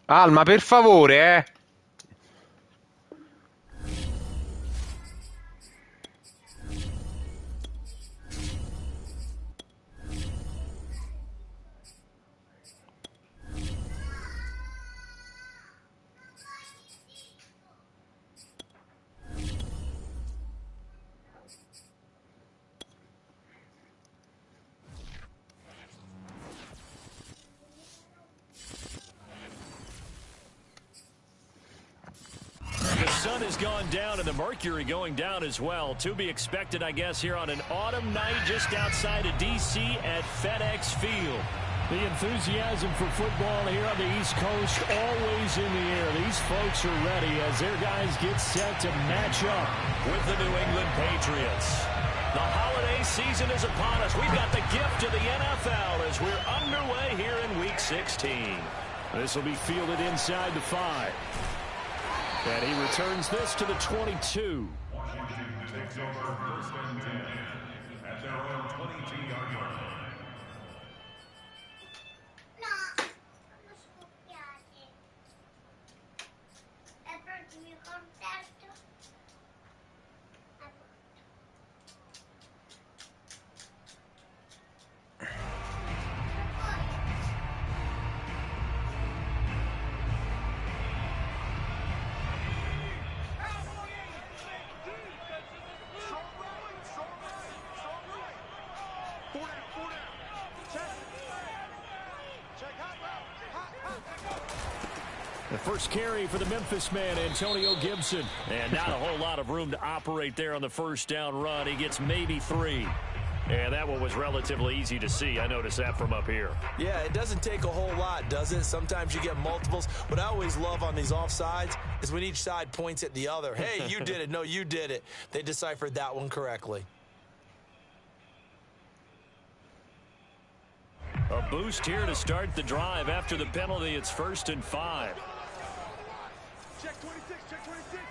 Alma, per favore, The sun has gone down and the mercury going down as well. To be expected, I guess, here on an autumn night just outside of D.C. at FedEx Field. The enthusiasm for football here on the East Coast always in the air. These folks are ready as their guys get set to match up with the New England Patriots. The holiday season is upon us. We've got the gift of the NFL as we're underway here in Week 16. This will be fielded inside the 5. And he returns this to the 22. Washington takes over first and 10 at their own 22-yard line. The first carry for the Memphis man, Antonio Gibson. And not a whole lot of room to operate there on the first down run. He gets maybe 3. And that one was relatively easy to see. I noticed that from up here. Yeah, it doesn't take a whole lot, does it? Sometimes you get multiples. What I always love on these offsides is when each side points at the other. Hey, you did it. No, you did it. They deciphered that one correctly. A boost here to start the drive after the penalty. It's 1st and 5. Check 26, check 26.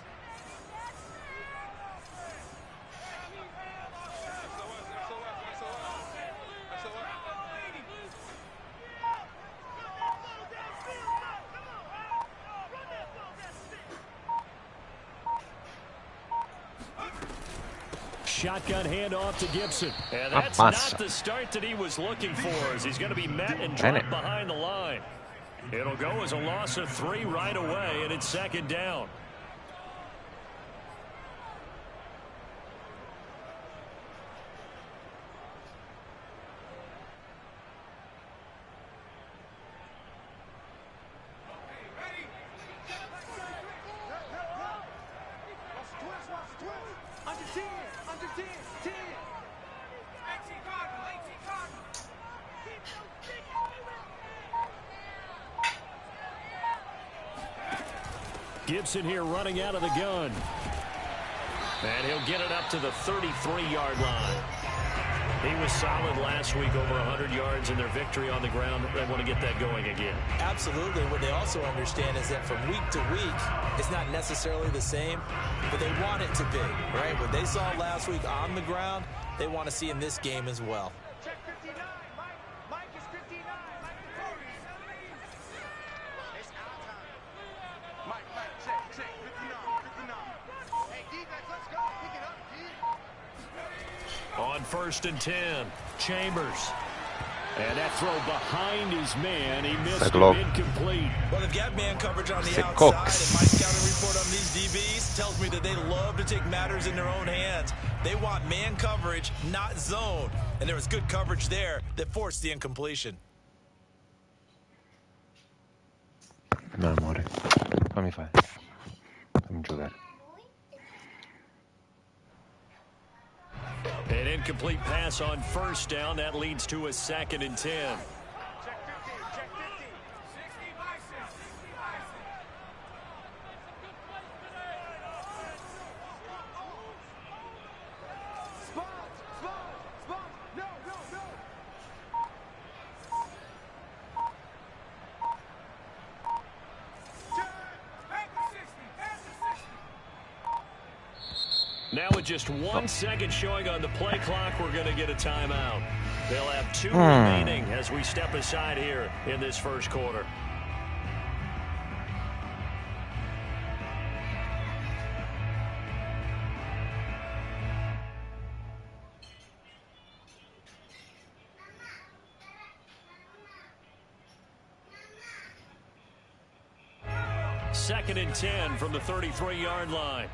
Shotgun handoff to Gibson. And that's not the start that he was looking for, as he's going to be met and dropped behind the line. It'll go as a loss of 3 right away, and it's 2nd down. Gibson here running out of the gun. And he'll get it up to the 33-yard line. He was solid last week, over 100 yards in their victory on the ground. They want to get that going again. Absolutely. What they also understand is that from week to week, it's not necessarily the same, but they want it to be, right? What they saw last week on the ground, they want to see in this game as well. Check 59. Mike is 59. It's our time. Mike, check 59. Hey, defense, let's go. Pick it up, On 1st and 10, Chambers. And that throw behind his man. He missed it, incomplete. Well, they've got man coverage on the outside, and my scouting report on these DBs tells me that they love to take matters in their own hands. They want man coverage, not zone. And there was good coverage there that forced the incompletion. No, amore. Fammi fare. Fammi giocare. An incomplete pass on 1st down. That leads to a 2nd and 10. Check 15. Check 15. 60 bison. 60 bison. Spot. No. Check. Now with just 1 second showing on the play clock, we're going to get a timeout. They'll have 2 remaining as we step aside here in this first quarter. Second and 10 from the 33-yard line.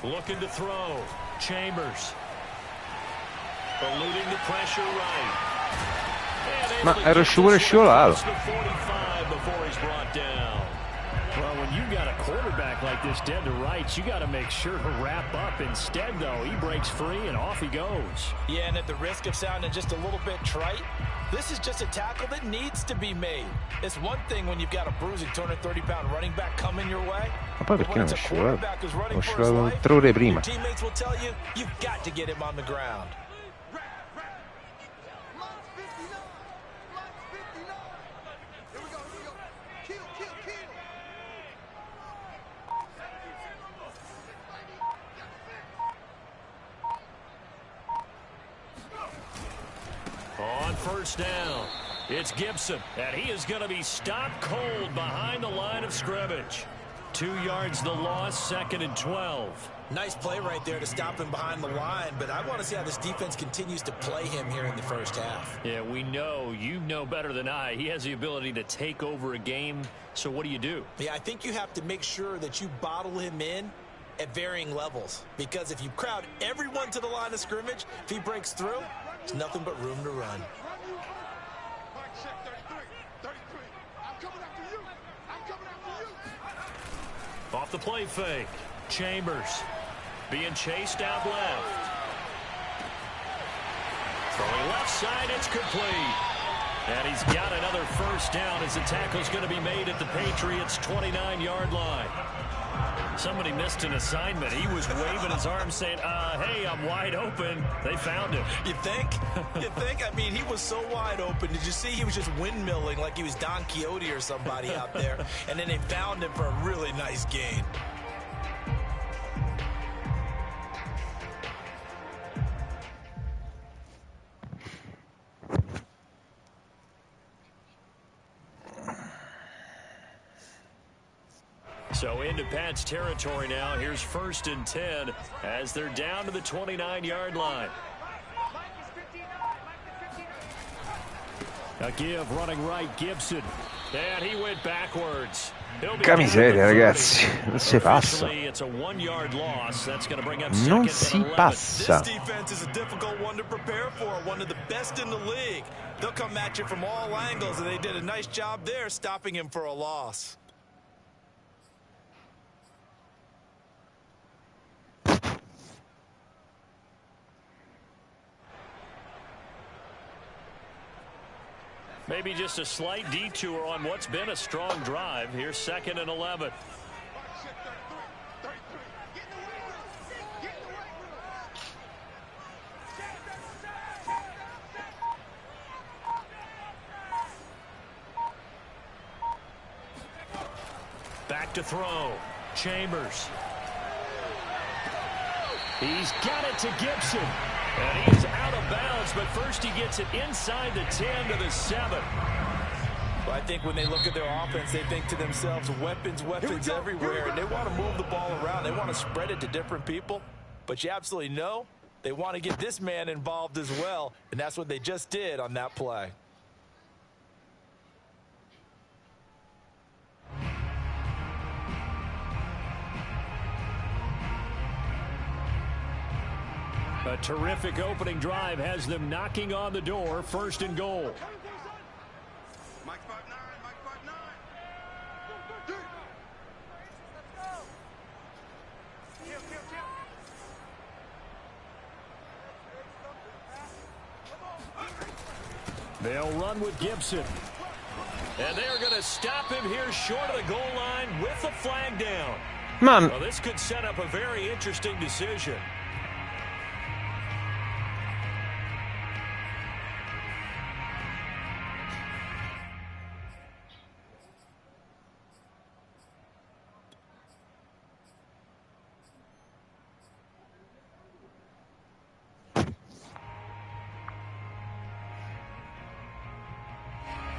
Looking to throw. Chambers. Eluding the pressure right. Ma ero scivolato. Before he's brought down. Well, when you've got a quarterback like this dead to rights, you got to make sure to wrap up. Instead, though, he breaks free and off he goes. Yeah, and at the risk of sounding just a little bit trite, this is just a tackle that needs to be made. It's one thing when you've got a bruising 230-pound running back coming your way. Ma poi perché non è scivolato? Ho scivolato 3 ore prima. Your teammates will tell you, you've got to get him on the ground. On first down, it's Gibson, and he is going to be stopped cold behind the line of scrimmage. 2 yards the loss, 2nd and 12. Nice play right there to stop him behind the line, but I want to see how this defense continues to play him here in the first half. Yeah, we know, you know better than I, he has the ability to take over a game, so what do? Yeah, I think you have to make sure that you bottle him in at varying levels, because if you crowd everyone to the line of scrimmage, if he breaks through, there's nothing but room to run. Off the play fake. Chambers being chased out left. Throwing left side, it's complete. And he's got another first down as the tackle's going to be made at the Patriots' 29-yard line. Somebody missed an assignment. He was waving his arms saying, hey, I'm wide open. They found him. You think? You think? I mean, he was so wide open. Did you see he was just windmilling like he was Don Quixote or somebody out there? And then they found him for a really nice gain. So into Pat's territory now. Here's 1st and 10 as they're down to the 29-yard line. A give running right, Gibson. And he went backwards. Porca miseria, ragazzi, non si passa. It's a 1-yard loss. That's going to bring up Non 2nd si and 11. passa. This defense is a difficult one to prepare for, one of the best in the league. They'll come at you from all angles, and they did a nice job there stopping him for a loss. Maybe just a slight detour on what's been a strong drive. Here's 2nd and 11. Back to throw. Chambers. He's got it to Gibson. And he's out of bounds, but first he gets it inside the 10 to the 7. Well, I think when they look at their offense, they think to themselves, weapons everywhere, and they want to move the ball around. They want to spread it to different people, but you absolutely know they want to get this man involved as well, and that's what they just did on that play. A terrific opening drive has them knocking on the door. 1st and goal. Mike 5'9", Mike 5'9". They'll run with Gibson. And they're going to stop him here short of the goal line with the flag down. Man, Well, this could set up a very interesting decision.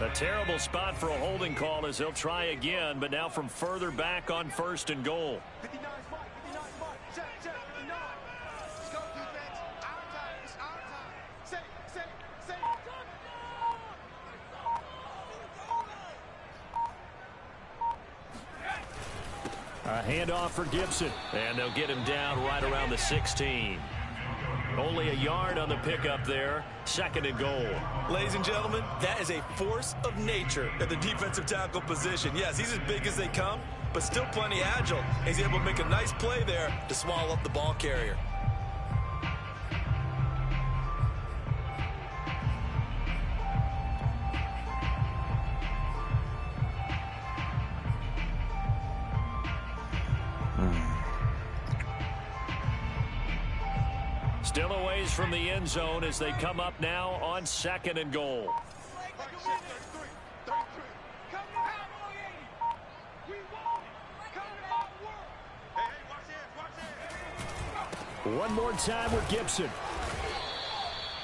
A terrible spot for a holding call as he'll try again, but now from further back on 1st and goal. 59 spot, 59 spot. Check, 59. Let's go, defense. Our time. It's our time. Say. A handoff for Gibson, and they'll get him down right around the 16. Only a yard on the pickup there. 2nd and goal. Ladies and gentlemen, that is a force of nature at the defensive tackle position. Yes, he's as big as they come, but still plenty agile. He's able to make a nice play there to swallow up the ball carrier. Still a ways from the end zone as they come up now on 2nd and goal. One more time with Gibson.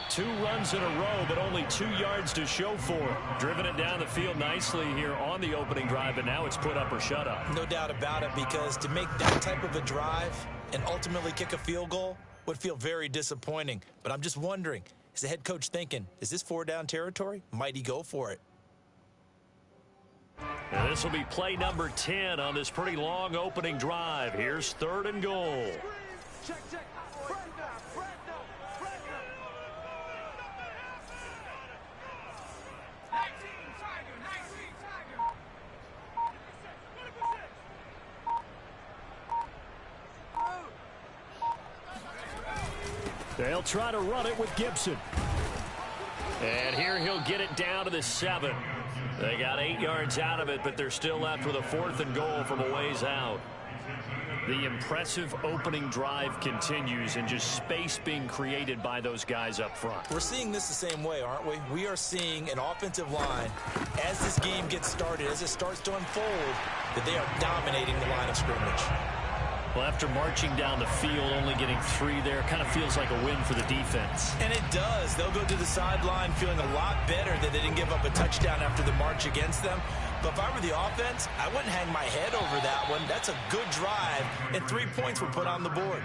2 runs in a row, but only 2 yards to show for it. Driven it down the field nicely here on the opening drive, and now it's put up or shut up. No doubt about it, because to make that type of a drive and ultimately kick a field goal would feel very disappointing. But I'm just wondering, is the head coach thinking, is this 4-down territory? Might he go for it? And this will be play number 10 on this pretty long opening drive. Here's 3rd and goal. Check. They'll try to run it with Gibson. And here he'll get it down to the 7. They got 8 yards out of it, but they're still left with a 4th and goal from a ways out. The impressive opening drive continues, and just space being created by those guys up front. We're seeing this the same way, aren't we? We are seeing an offensive line, as this game gets started, as it starts to unfold, that they are dominating the line of scrimmage. Well, after marching down the field, only getting 3 there, kind of feels like a win for the defense. And it does. They'll go to the sideline feeling a lot better that they didn't give up a touchdown after the march against them. But if I were the offense, I wouldn't hang my head over that one. That's a good drive, and 3 points were put on the board.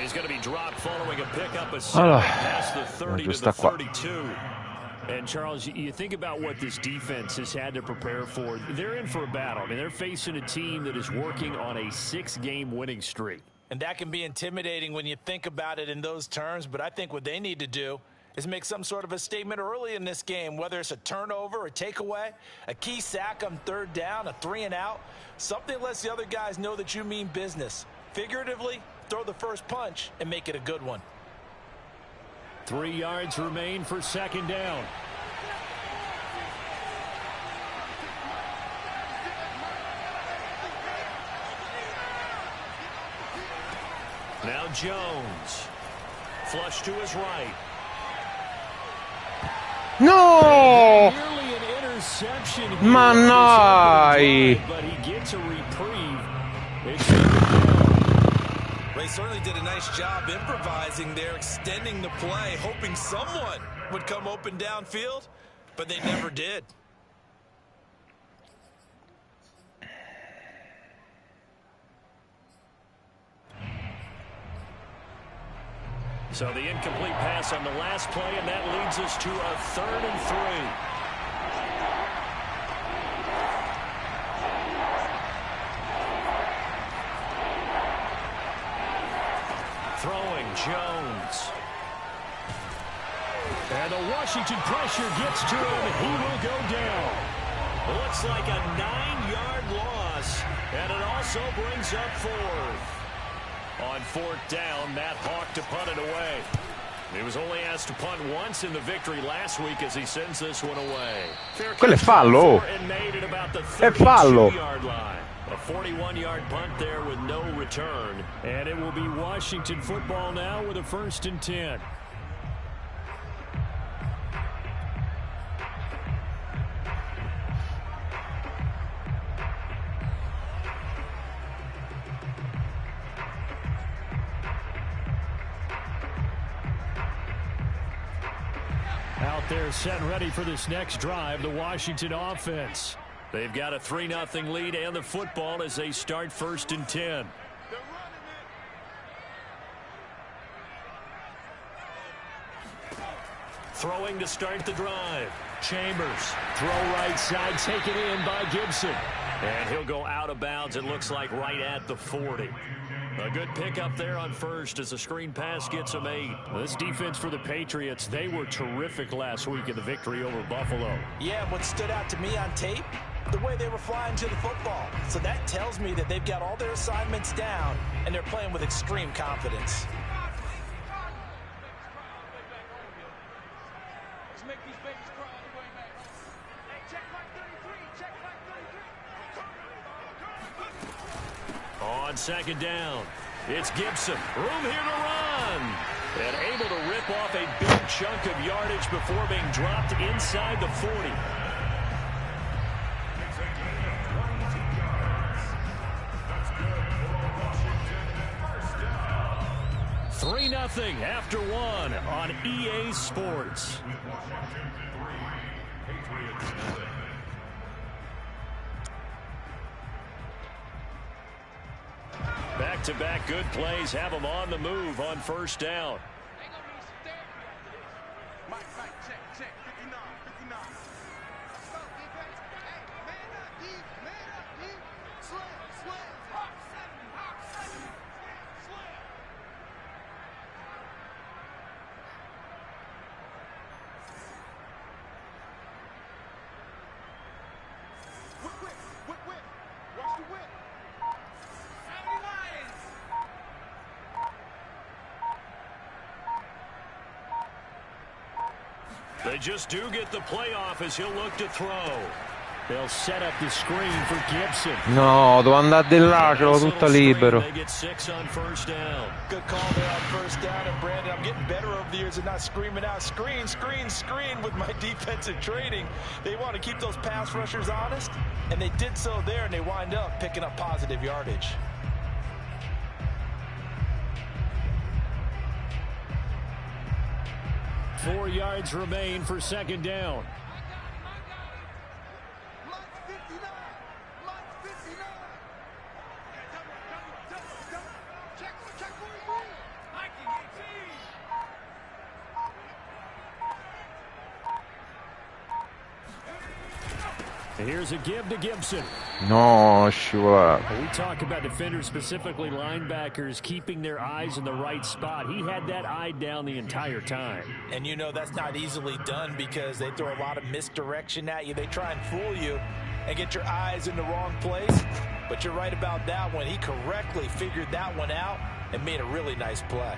He's going to be dropped following a pickup of 7 past the 30 to the 32. And, Charles, you think about what this defense has had to prepare for. They're in for a battle. I mean, they're facing a team that is working on a 6-game winning streak. And that can be intimidating when you think about it in those terms. But I think what they need to do is make some sort of a statement early in this game, whether it's a turnover, a takeaway, a key sack on 3rd down, a 3-and-out, something lets the other guys know that you mean business. Figuratively, throw the first punch and make it a good one. 3 yards remain for 2nd down. Now Jones. Flush to his right. No! Nearly an interception. Manai! But he gets a reprieve. They certainly did a nice job improvising there, extending the play, hoping someone would come open downfield, but they never did. So the incomplete pass on the last play, and that leads us to a 3rd and 3. Throwing Jones. And the Washington pressure gets to him. He will go down. Looks like a 9-yard loss. And it also brings up 4th. On 4th down, Matt Hawk to punt it away. He was only asked to punt once in the victory last week as he sends this one away. Quello è fallo. È fallo. A 41-yard punt there with no return. And it will be Washington football now with a 1st and 10. Out there set and ready for this next drive, the Washington offense. They've got a 3-0 lead and the football as they start 1st and 10. Throwing to start the drive. Chambers. Throw right side, taken in by Gibson. And he'll go out of bounds, it looks like right at the 40. A good pickup there on 1st as the screen pass gets him 8. This defense for the Patriots, they were terrific last week in the victory over Buffalo. Yeah, what stood out to me on tape, the way they were flying to the football. So that tells me that they've got all their assignments down and they're playing with extreme confidence. Let's make these babies cry all the way back. Hey, check like 33. Check like 33. On 2nd down, it's Gibson. Room here to run. And able to rip off a big chunk of yardage before being dropped inside the 40. 3-0 after 1 on EA Sports. Back-to-back good plays have them on the move on 1st down. Mike, check, 59, 59. Let's go, defense. Hey, man up, deep. Slam. Hawk 7. Slam. Whip. Watch the whip. Lions. They just do get the playoff as he'll look to throw. They'll set up the screen for Gibson. No, devo andare di là, ce l'ho tutta libero. They get 6 on 1st down. Good call there on 1st down. And Brandon, I'm getting better over the years and not screaming out, screen with my defensive training. They want to keep those pass rushers honest, and they did so there, and they wind up picking up positive yardage. Four yards remain for 2nd down. Here's a give to Gibson. No, scivolato. We talk about defenders, specifically linebackers, keeping their eyes in the right spot. He had that eye down the entire time. And you know that's not easily done because they throw a lot of misdirection at you. They try and fool you and get your eyes in the wrong place. But you're right about that one. He correctly figured that one out and made a really nice play.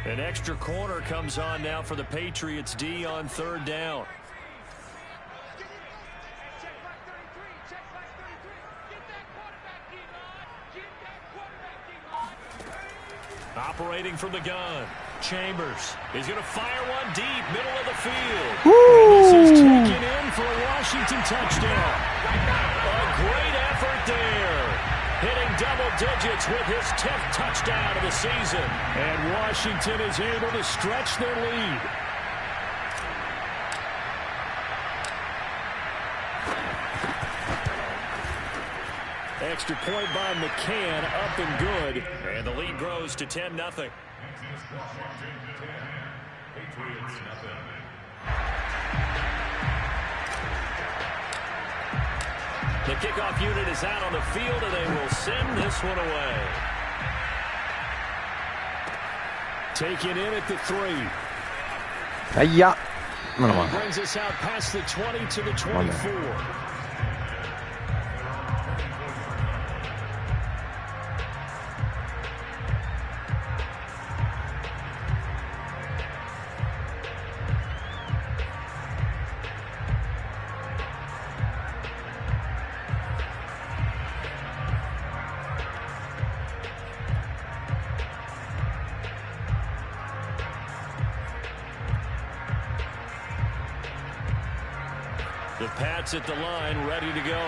An extra corner comes on now for the Patriots D on 3rd down. Operating from the gun. Chambers. He's going to fire one deep, middle of the field. And this is taken in for a Washington touchdown. A great effort there. Hitting double digits with his 10th touchdown of the season. And Washington is able to stretch their lead. Extra point by McCann, up and good. And the lead grows to 10-0. Patriots 0. 1 The kickoff unit is out on the field, and they will send this one away. Taken in at the 3. Ahia. Meno He male. brings us out past the 20 to the 24. The Pats at the line, ready to go.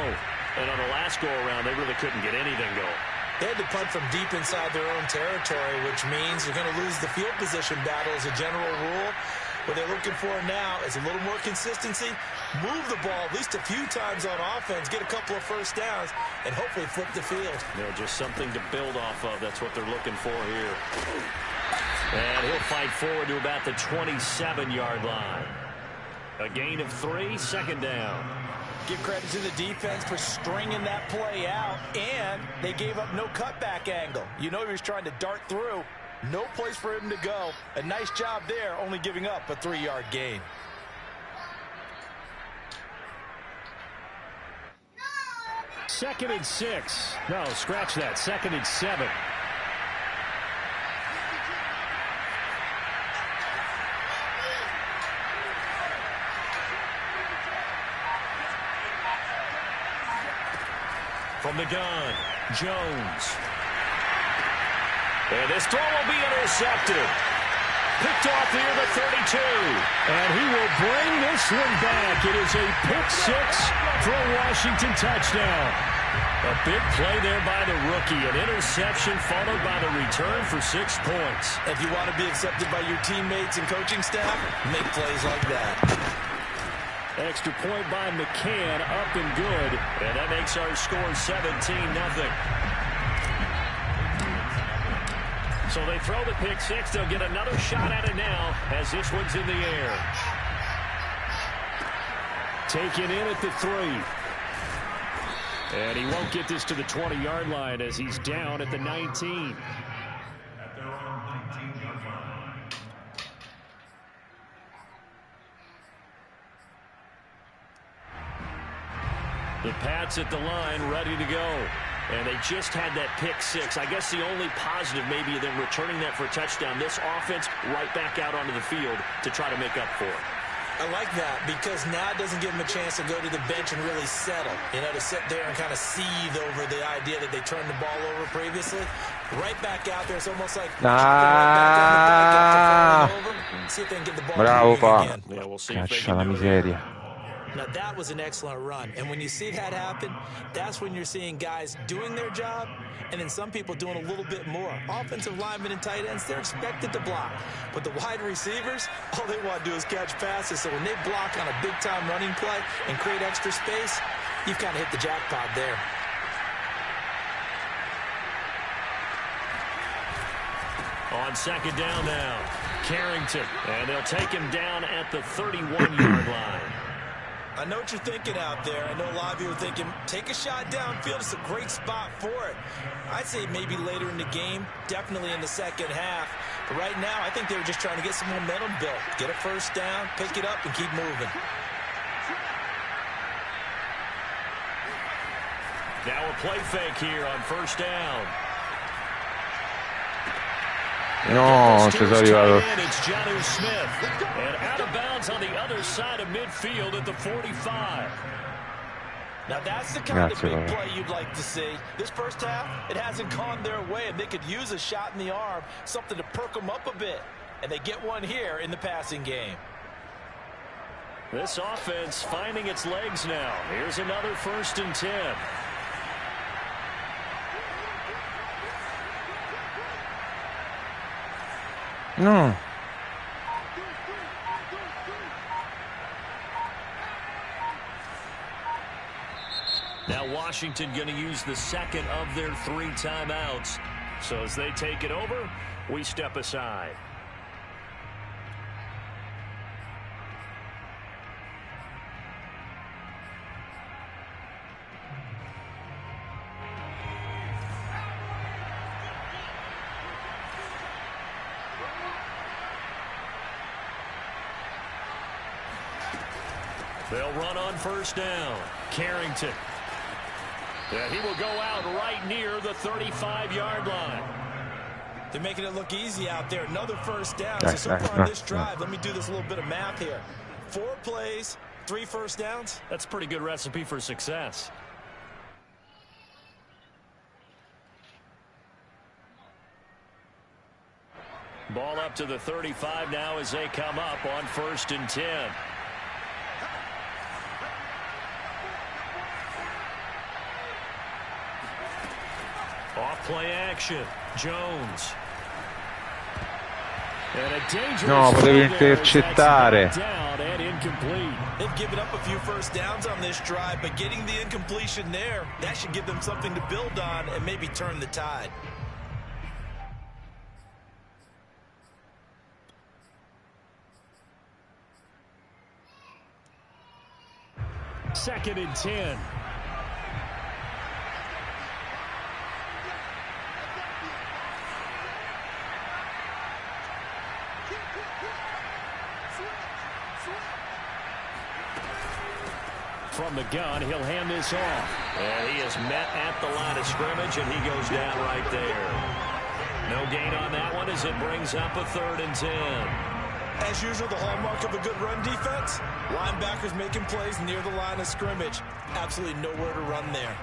And on the last go-around, they really couldn't get anything going. They had to punt from deep inside their own territory, which means you're going to lose the field position battle as a general rule. What they're looking for now is a little more consistency, move the ball at least a few times on offense, get a couple of first downs, and hopefully flip the field. Just something to build off of. That's what they're looking for here. And he'll fight forward to about the 27-yard line. A gain of 3, second down. Give credit to the defense for stringing that play out, and they gave up no cutback angle. You know he was trying to dart through. No place for him to go. A nice job there, only giving up a 3-yard gain. Second and 6. No, scratch that. Second and 7. From the gun, Jones. And this throw will be intercepted. Picked off near the 32. And he will bring this one back. It is a pick 6 for a Washington touchdown. A big play there by the rookie. An interception followed by the return for 6 points. If you want to be accepted by your teammates and coaching staff, make plays like that. Extra point by McCann, up and good. And that makes our score 17-0. So they throw the pick 6. They'll get another shot at it now as this one's in the air. Taken in at the 3. And he won't get this to the 20-yard line as he's down at the 19. The Pats at the line, ready to go. And they just had that pick 6. I guess the only positive maybe them returning that for a touchdown. This offense right back out onto the field to try to make up for it. I like that because now it doesn't give them a chance to go to the bench and really settle. You know, to sit there and kind of seethe over the idea that they turned the ball over previously. Right back out there. It's almost like see if they can get the ball Bravo, pa. again. Yeah, we'll see if they Caccia la can do it. miseria. Now, that was an excellent run. And when you see that happen, that's when you're seeing guys doing their job and then some people doing a little bit more. Offensive linemen and tight ends, they're expected to block. But the wide receivers, all they want to do is catch passes. So when they block on a big-time running play and create extra space, you've kind of hit the jackpot there. On second down now, Carrington. And they'll take him down at the 31-yard line. I know what you're thinking out there. I know a lot of you are thinking, take a shot downfield. It's a great spot for it. I'd say maybe later in the game, definitely in the second half. But right now, I think they were just trying to get some momentum built. Get a first down, pick it up, and keep moving. Now a play fake here on first down. No, ci sono arrivato. It's Jonnu Smith. And out of bounds on the other side of midfield at the 45. Now that's the kind of big play you'd like to see. This first half, it hasn't gone their way, and they could use a shot in the arm, something to perk them up a bit. And they get one here in the passing game. This offense finding its legs now. Here's another 1st and 10. No. Now Washington going to use the second of their 3 timeouts. So as they take it over, we step aside. They'll run on first down. Carrington. And he will go out right near the 35-yard line. They're making it look easy out there. Another first down. So far on this drive, let me do this little bit of math here. 4 plays, 3 first downs. That's a pretty good recipe for success. Ball up to the 35 now as they come up on 1st and 10. Off play action. Jones. And a dangerous no, potevi intercettare. Down and incomplete. They've given up a few first downs on this drive, but getting the incompletion there, that should give them something to build on and maybe turn the tide. Second and 10. From the gun, he'll hand this off. And he is met at the line of scrimmage, and he goes down right there. No gain on that one as it brings up a 3rd and 10. As usual, the hallmark of a good run defense, linebackers making plays near the line of scrimmage. Absolutely nowhere to run there.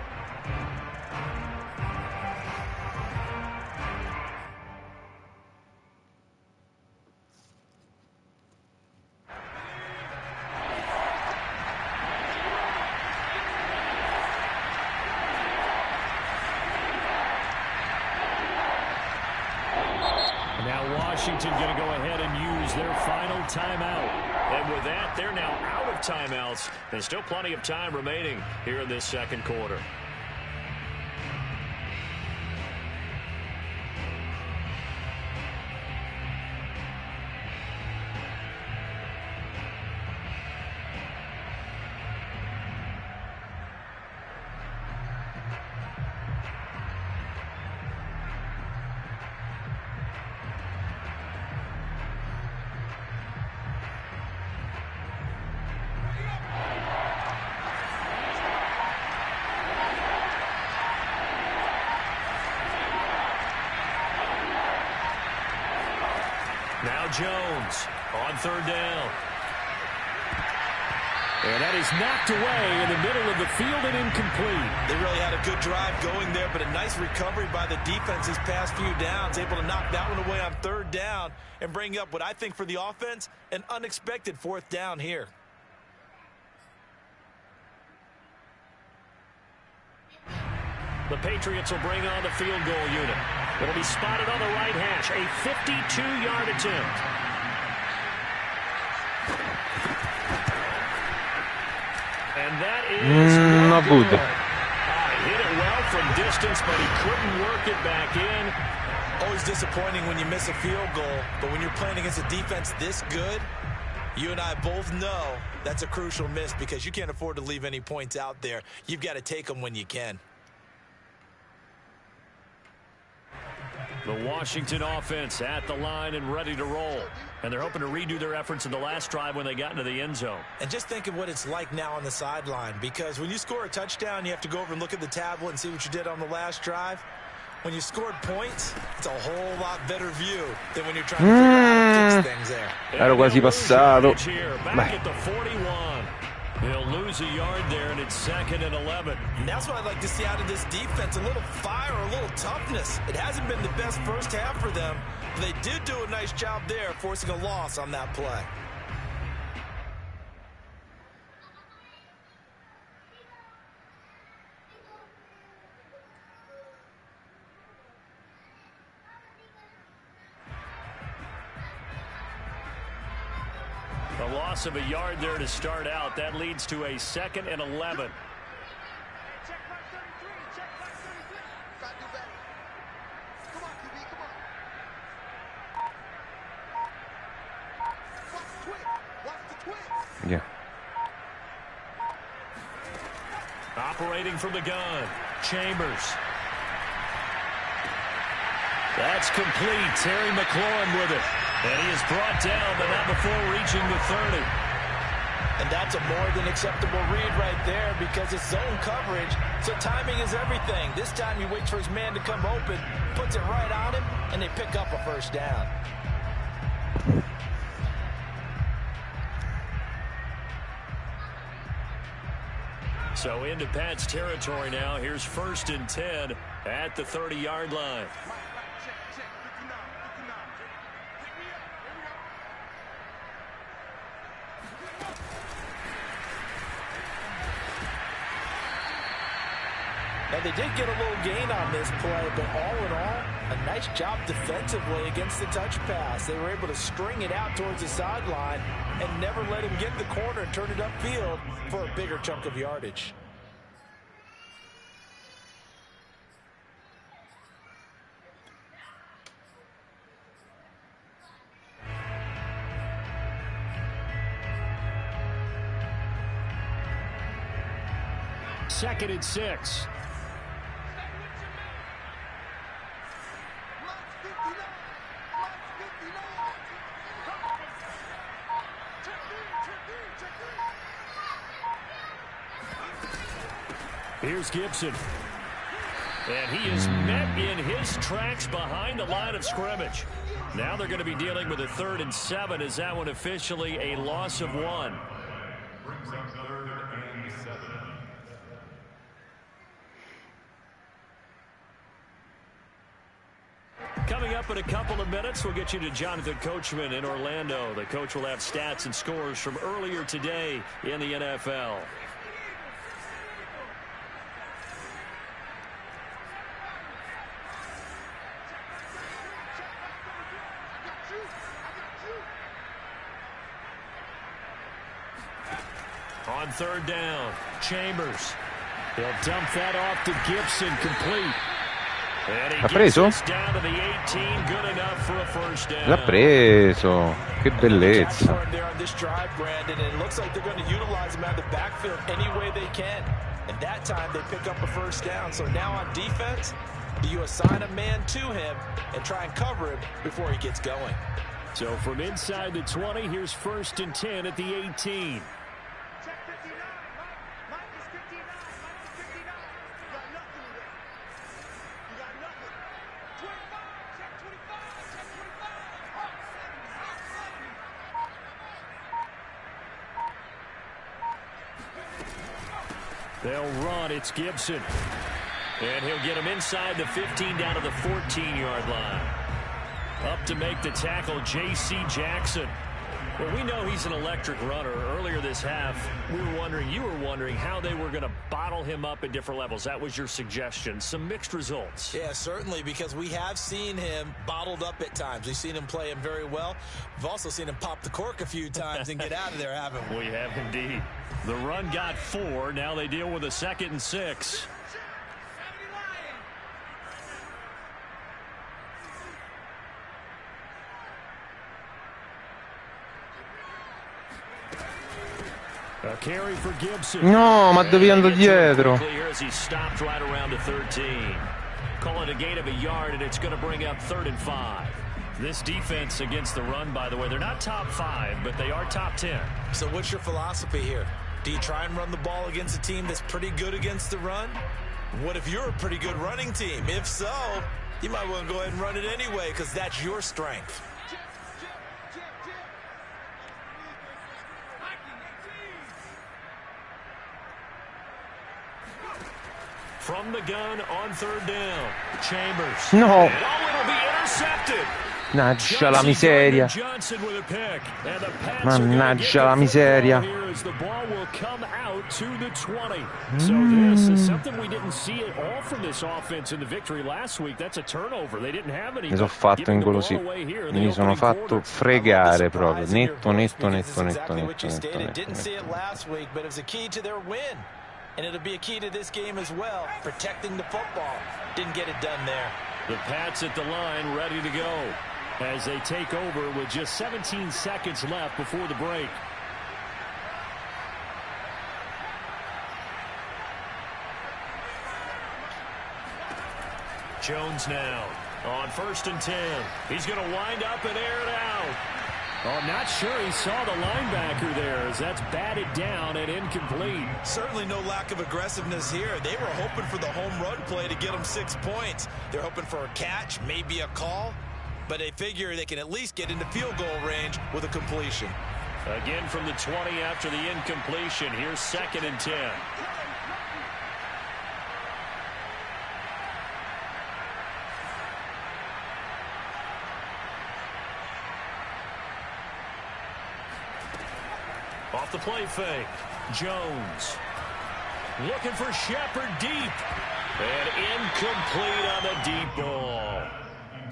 Washington going to go ahead and use their final timeout. And with that, they're now out of timeouts. There's still plenty of time remaining here in this 2nd quarter. Now Jones on 3rd down. And that is knocked away in the middle of the field and incomplete. They really had a good drive going there, but a nice recovery by the defense these past few downs. Able to knock that one away on 3rd down and bring up what I think for the offense, an unexpected 4th down here. The Patriots will bring on the field goal unit. It'll be spotted on the right hash. A 52-yard attempt. And that is no good. Hit it well from distance, but he couldn't work it back in. Always disappointing when you miss a field goal, but when you're playing against a defense this good, you and I both know that's a crucial miss because you can't afford to leave any points out there. You've got to take them when you can. The Washington offense at the line and ready to roll. And they're hoping to redo their efforts in the last drive when they got into the end zone. And just think of what it's like now on the sideline, because when you score a touchdown, you have to go over and look at the tablet and see what you did on the last drive. When you scored points, it's a whole lot better view than when you're trying to figure out how to fix things there. Ero quasi passato. Back at the 41. They'll lose a yard there, and it's 2nd and 11. And that's what I'd like to see out of this defense, a little fire, a little toughness. It hasn't been the best first half for them, but they did do a nice job there, forcing a loss on that play. A loss of a yard there to start out. That leads to a 2nd and 11. Check back 33. Check back 33. Gotta do better. Come on, QB. Come on. Watch the twitch. Watch the twitch. Yeah. Operating from the gun. Chambers. That's complete. Terry McLaurin with it. And he is brought down, but not before reaching the 30. And that's a more than acceptable read right there because it's zone coverage, so timing is everything. This time he waits for his man to come open, puts it right on him, and they pick up a first down. So into Pat's territory now. Here's 1st and 10 at the 30-yard line. Now, they did get a little gain on this play, but all in all, a nice job defensively against the touch pass. They were able to string it out towards the sideline and never let him get the corner and turn it upfield for a bigger chunk of yardage. Second and 6. Here's Gibson. And he is met in his tracks behind the line of scrimmage. Now they're going to be dealing with a 3rd and 7. Is that one officially a loss of 1? Brings up 3rd and 7. Coming up in a couple of minutes, we'll get you to Jonathan Coachman in Orlando. The coach will have stats and scores from earlier today in the NFL. On 3rd down, Chambers. He'll dump that off to Gibson, complete. L'ha preso? L'ha preso. Che bellezza. It looks like they're going to utilize him out of the backfield any way they can. And that time they pick up a first down. So now on defense, you assign a man to him and try and cover him before he gets going. So from inside the 20, here's 1st and 10 at the 18. They'll run. It's Gibson. And he'll get him inside the 15 down to the 14-yard line. Up to make the tackle, J.C. Jackson. Well, we know he's an electric runner. Earlier this half, you were wondering how they were going to bottle him up at different levels. That was your suggestion. Some mixed results. Yeah, certainly, because we have seen him bottled up at times. We've seen him play him very well. We've also seen him pop the cork a few times and get out of there, haven't we? We have indeed. The run got 4. Now they deal with a 2nd and 6. A carry for Gibson. No, ma devi andare dietro. As he stopped right around the 13. Call it a gain of a yard, and it's going to bring up 3rd and 5. This defense against the run, by the way, they're not top 5, but they are top 10. So what's your philosophy here? Do you try and run the ball against a team that's pretty good against the run? What if you're a pretty good running team? If so, you might want to go ahead and run it anyway because that's your strength. From the gun on 3rd down, Chambers. No. And it'll be intercepted. Mannaggia la miseria. Mannaggia la miseria. The ball will come out to the 20. So this is something we didn't see at all from this offense in the victory last week. That's a turnover. They didn't have any. Mi sono fatto ingolosire. Mi sono fatto fregare proprio. Netto. Didn't see it last week, but it was a key to their win. And it'll be a key to this game as well, protecting the football. Didn't get it done there. The Pats at the line, ready to go as they take over with just 17 seconds left before the break. Jones now on 1st and 10. He's going to wind up and air it out. Oh, not sure he saw the linebacker there as that's batted down and incomplete. Certainly no lack of aggressiveness here. They were hoping for the home run play to get them 6 points. They're hoping for a catch, maybe a call, but they figure they can at least get into field goal range with a completion. Again from the 20 after the incompletion. Here's 2nd and 10. Off the play fake. Jones. Looking for Shepard deep. And incomplete on the deep ball.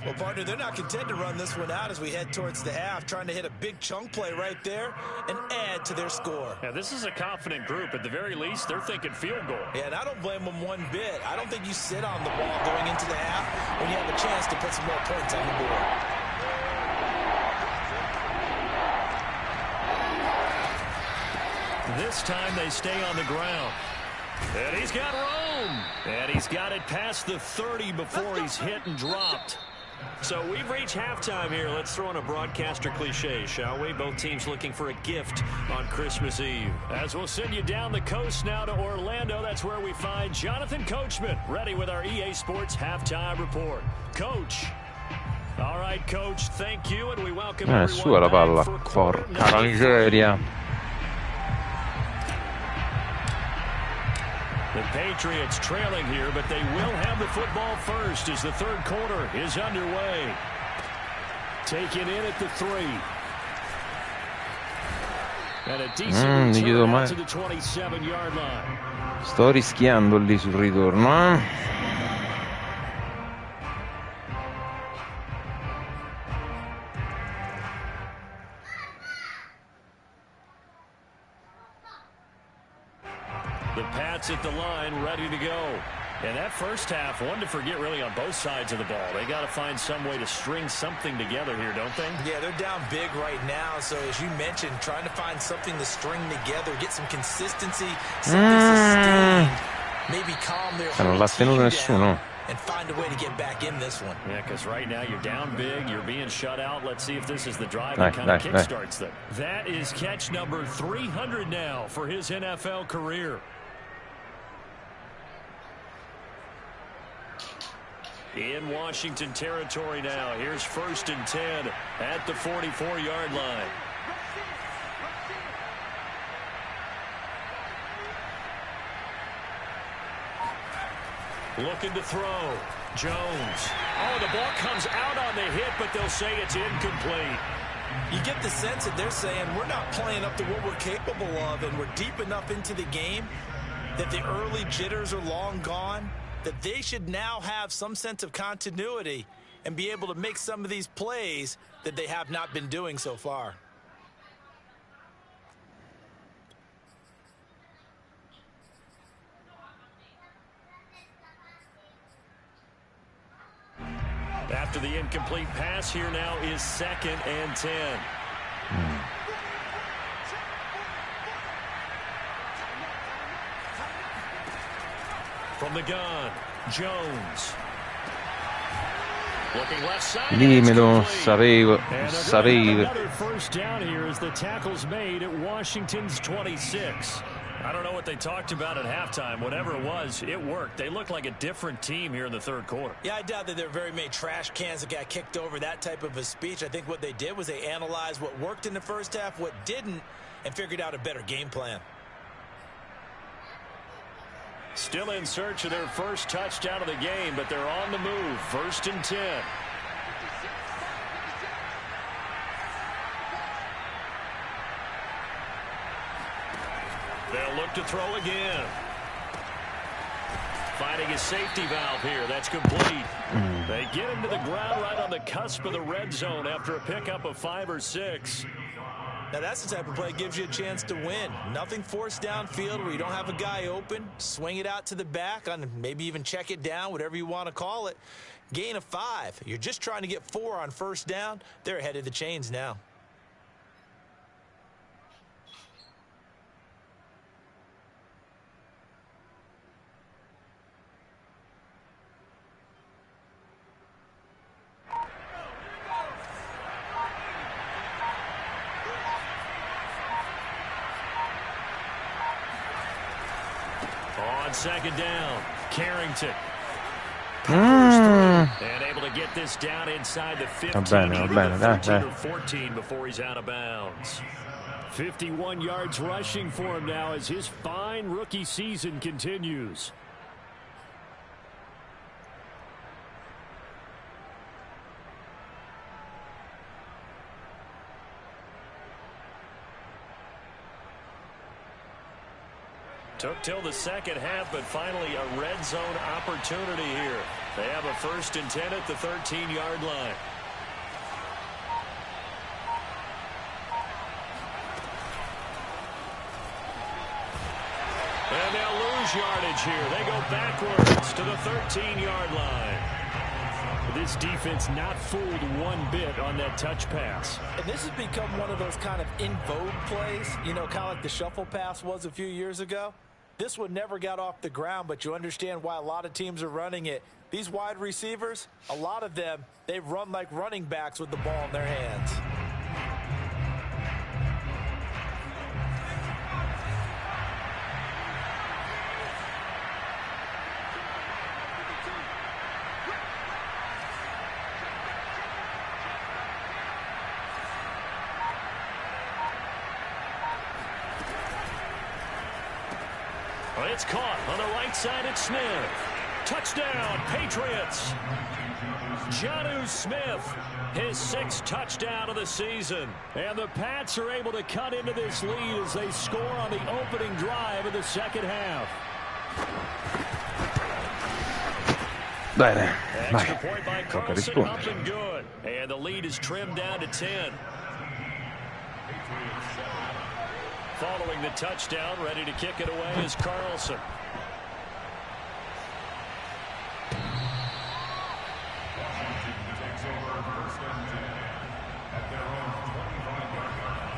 Well, partner, they're not content to run this one out as we head towards the half, trying to hit a big chunk play right there and add to their score. Yeah, this is a confident group. At the very least, they're thinking field goal. Yeah, and I don't blame them one bit. I don't think you sit on the ball going into the half when you have a chance to put some more points on the board. This time they stay on the ground. And he's got room. And he's got it past the 30 before he's hit and dropped. So we've reached halftime here. Let's throw in a broadcaster cliche, shall we? Both teams looking for a gift on Christmas Eve. As we'll send you down the coast now to Orlando, that's where we find Jonathan Coachman, ready with our EA Sports halftime report. Coach. All right, Coach, thank you, and we welcome Sua la palla, porca la miseria. The Patriots trailing here, but they will have the football first as the third quarter is underway. Taken in at the 3. And a decent return out to the 27-yard line. Sto rischiando lì sul ritorno, The Pats at the line, ready to go. And that first half, one to forget really on both sides of the ball. They got to find some way to string something together here, don't they? Yeah, they're down big right now. So as you mentioned, trying to find something to string together, get some consistency, something sustained, maybe calm their whole team down and find a way to get back in this one. Yeah, because right now you're down big, you're being shut out. Let's see if this is the drive that kind of kickstarts them. That is catch number 300 now for his NFL career. In Washington territory now. Here's 1st and 10 at the 44-yard line. Looking to throw. Jones. Oh, the ball comes out on the hit, but they'll say it's incomplete. You get the sense that they're saying we're not playing up to what we're capable of, and we're deep enough into the game that the early jitters are long gone, that they should now have some sense of continuity and be able to make some of these plays that they have not been doing so far. After the incomplete pass, here now is 2nd and 10. From the gun, Jones. Looking left side. Dimmelo, sapevo. Another first down here as the tackle's made at Washington's 26. I don't know what they talked about at halftime. Whatever it was, it worked. They look like a different team here in the third quarter. Yeah, I doubt that there are very many trash cans that got kicked over, that type of a speech. I think what they did was they analyzed what worked in the first half, what didn't, and figured out a better game plan. Still in search of their first touchdown of the game, but they're on the move. 1st and 10. They'll look to throw again. Finding a safety valve here. That's complete. They get him to the ground right on the cusp of the red zone after a pickup of 5 or 6. Now that's the type of play that gives you a chance to win. Nothing forced downfield where you don't have a guy open. Swing it out to the back, on maybe even check it down, whatever you want to call it. Gain of 5. You're just trying to get 4 on first down. They're ahead of the chains now. On second down, Carrington. And able to get this down inside the 15, Va bene, dai, 13 dai. or 14 before he's out of bounds. 51 yards rushing for him now as his fine rookie season continues. Took till the second half, but finally a red zone opportunity here. They have a 1st and 10 at the 13-yard line. And they'll lose yardage here. They go backwards to the 13-yard line. This defense not fooled one bit on that touch pass. And this has become one of those kind of in vogue plays, you know, kind of like the shuffle pass was a few years ago. This one never got off the ground, but you understand why a lot of teams are running it. These wide receivers, a lot of them, they run like running backs with the ball in their hands. It's caught on the right side. It's Smith. Touchdown, Patriots. Jonnu Smith, his 6th touchdown of the season. And the Pats are able to cut into this lead as they score on the opening drive of the second half. Bene, Extra vai. point by Tocca Carlson, up rispondere. and good. And the lead is trimmed down to 10. Following the touchdown, ready to kick it away is Carlson. Washington takes over 1st and 10 at their own 25-yard line.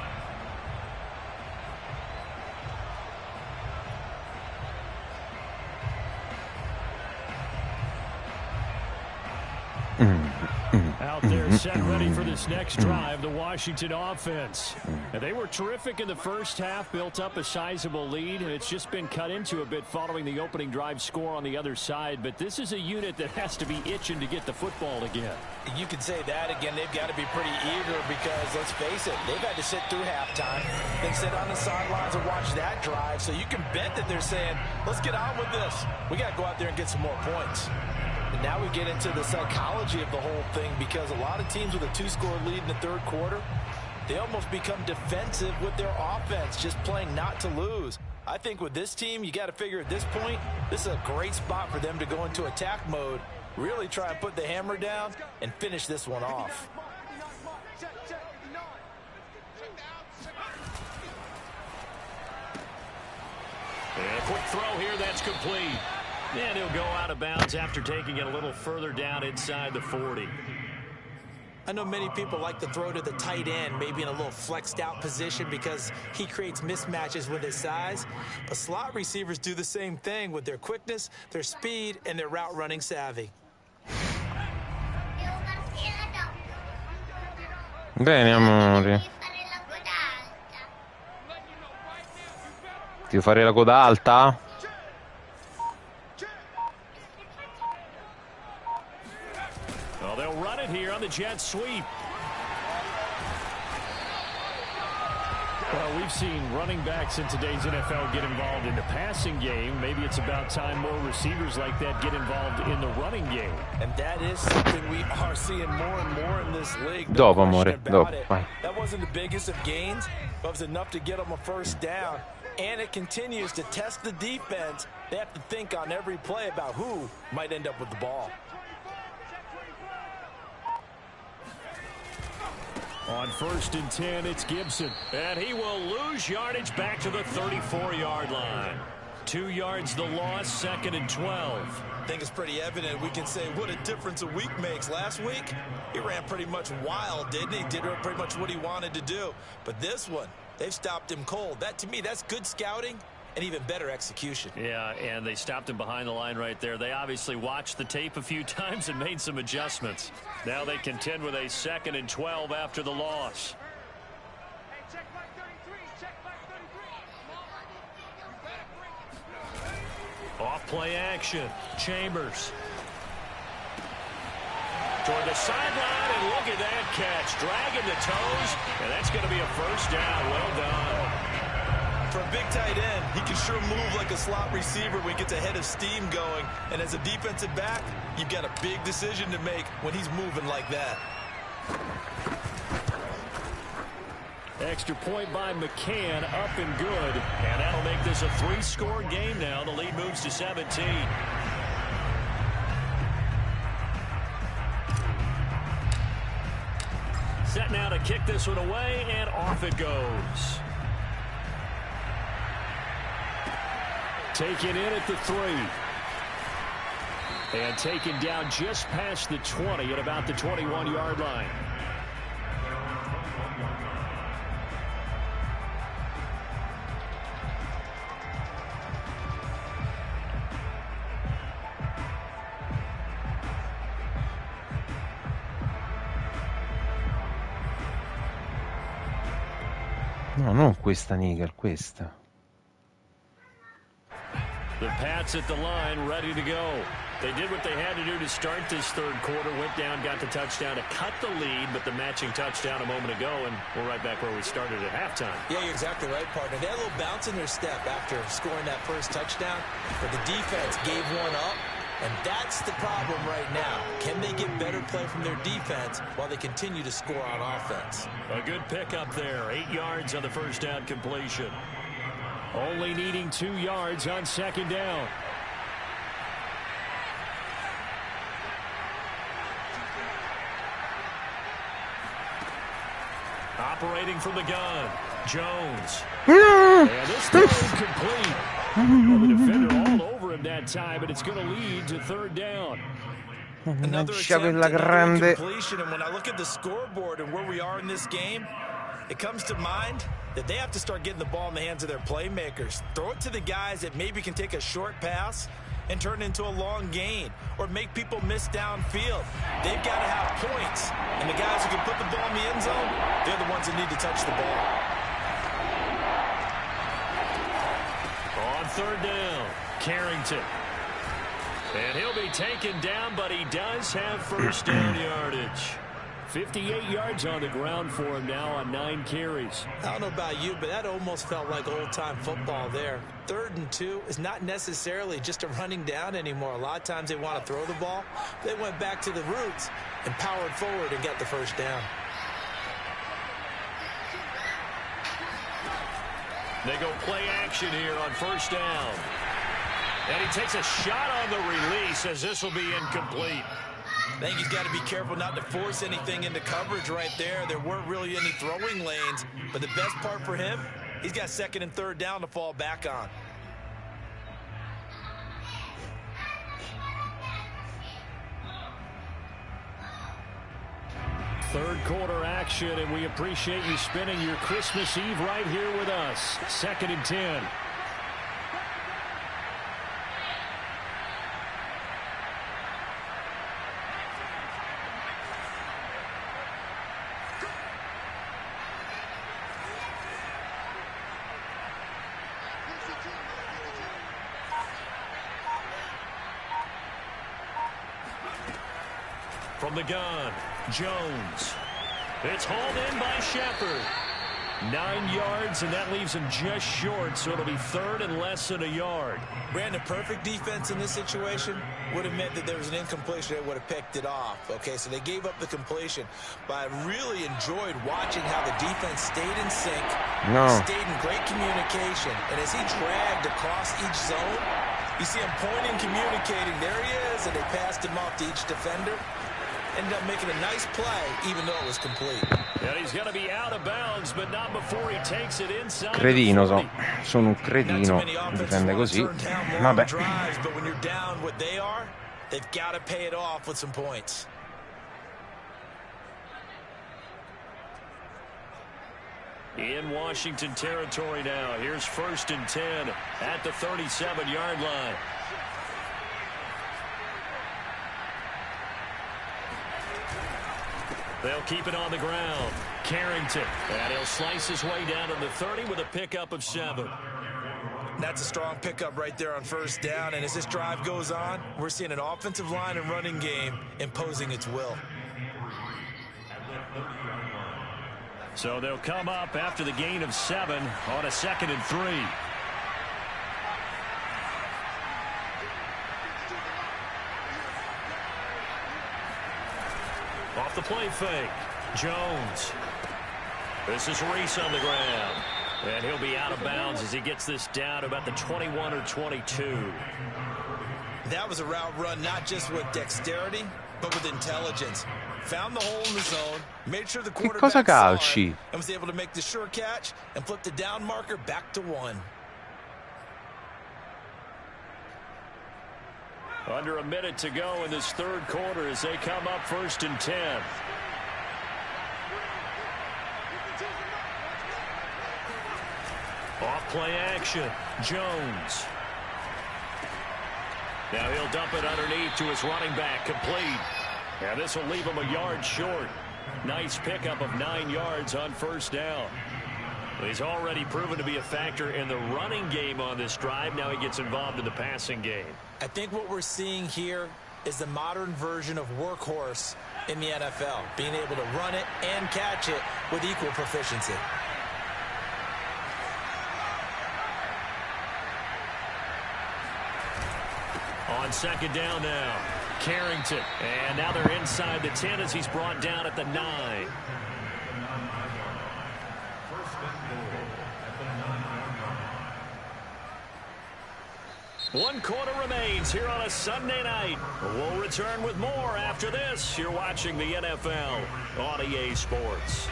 Out there set ready for this next drive, the Washington offense. And they were terrific in the first half, built up a sizable lead, and it's just been cut into a bit following the opening drive score on the other side. But this is a unit that has to be itching to get the football again. You can say that again. They've got to be pretty eager because, let's face it, they've had to sit through halftime, then sit on the sidelines and watch that drive. So you can bet that they're saying, let's get on with this. We got to go out there and get some more points. And now we get into the psychology of the whole thing because a lot of teams with a 2-score lead in the third quarter, they almost become defensive with their offense, just playing not to lose. I think with this team, you got to figure at this point, this is a great spot for them to go into attack mode, really try and put the hammer down and finish this one off. And a quick throw here, that's complete. And he'll go out of bounds after taking it a little further down inside the 40. I know many people like to throw to the tight end, maybe in a little flexed out position because he creates mismatches with his size. But slot receivers do the same thing with their quickness, their speed, and their route running savvy. Bene, amore. Ti farei la coda alta? Well, they'll run it here on the jet sweep. Well, we've seen running backs in today's NFL get involved in the passing game. Maybe it's about time more receivers like that get involved in the running game. And that is something we are seeing more and more in this league. Dopo, amore, dopo, vai. That wasn't the biggest of gains, but it was enough to get them a first down. And it continues to test the defense. They have to think on every play about who might end up with the ball. On 1st and 10, it's Gibson. And he will lose yardage back to the 34-yard line. 2 yards the loss, 2nd and 12. I think it's pretty evident. We can say what a difference a week makes. Last week, he ran pretty much wild, didn't he? Did pretty much what he wanted to do. But this one, they've stopped him cold. That, to me, that's good scouting and even better execution. Yeah, and they stopped him behind the line right there. They obviously watched the tape a few times and made some adjustments. Now they contend with a 2nd and 12 after the loss. Hey, check back 33. Check back 33. Off play action. Chambers. Toward the sideline, and look at that catch. Dragging the toes, and that's going to be a first down. Well done. For a big tight end, he can sure move like a slot receiver when he gets a head of steam going. And as a defensive back, you've got a big decision to make when he's moving like that. Extra point by McCann, up and good. And that'll make this a 3-score game now. The lead moves to 17. Set now to kick this one away, and off it goes. Taken in at the 3. And taken down just past the 20 at about the 21-yard line. No, non questa nigger, questa. The Pats at the line, ready to go. They did what they had to do to start this third quarter. Went down, got the touchdown to cut the lead, but the matching touchdown a moment ago, and we're right back where we started at halftime. Yeah, you're exactly right, partner. They had a little bounce in their step after scoring that first touchdown, but the defense gave one up, and that's the problem right now. Can they get better play from their defense while they continue to score on offense? A good pickup there. 8 yards on the first down completion. Only needing 2 yards on second down. Operating from the gun, Jones. And this throw complete. Well, the defender all over him that time, but it's going to lead to third down. Another completion, and when I look at the scoreboard and where we are in this game, it comes to mind that they have to start getting the ball in the hands of their playmakers. Throw it to the guys that maybe can take a short pass and turn it into a long gain or make people miss downfield. They've got to have points, and the guys who can put the ball in the end zone, they're the ones that need to touch the ball. On third down, Carrington. And he'll be taken down, but he does have first down yardage. 58 yards on the ground for him now on 9 carries. I don't know about you, but that almost felt like old-time football there. 3rd and 2 is not necessarily just a running down anymore. A lot of times they want to throw the ball. They went back to the roots and powered forward and got the first down. They go play action here on first down. And he takes a shot on the release as this will be incomplete. I think he's got to be careful not to force anything into coverage right there. There weren't really any throwing lanes, but the best part for him, he's got 2nd and 3rd down to fall back on. Third quarter action, and we appreciate you spending your Christmas Eve right here with us. 2nd and 10. From the gun, Jones. It's hauled in by Shepard. 9 yards, and that leaves him just short, so it'll be 3rd and less than a yard. Brandon, perfect defense in this situation would have meant that there was an incompletion that would have picked it off. Okay, so they gave up the completion, but I really enjoyed watching how the defense stayed in sync, stayed in great communication, and as he dragged across each zone, you see him pointing, communicating. There he is, and they passed him off to each defender. Ended up making a nice play, even though it was complete. And he's going to be out of bounds, but not before he takes it inside. Cretino, sono un cretino, difende così. Vabbè. But when you're down what they are, they've got to pay it off with some points. In Washington territory now. Here's 1st and 10 at the 37-yard line. They'll keep it on the ground. Carrington. And he'll slice his way down to the 30 with a pickup of 7. That's a strong pickup right there on first down. And as this drive goes on, we're seeing an offensive line and running game imposing its will. So they'll come up after the gain of 7 on a 2nd and 3. Off the play fake. Jones. This is Reese on the ground. And he'll be out of bounds as he gets this down about the 21 or 22. That was a route run not just with dexterity, but with intelligence. Found the hole in the zone, made sure the quarterback saw it, and was able to make the sure catch and flip the down marker back to 1. Under a minute to go in this third quarter as they come up 1st and 10. Off play action. Jones. Now he'll dump it underneath to his running back. Complete. And this will leave him a yard short. Nice pickup of 9 yards on first down. He's already proven to be a factor in the running game on this drive. Now he gets involved in the passing game. I think what we're seeing here is the modern version of workhorse in the NFL, being able to run it and catch it with equal proficiency. On 2nd down now, Carrington. And now they're inside the 10 as he's brought down at the 9. One quarter remains here on a Sunday night. We'll return with more after this. You're watching the NFL on EA Sports.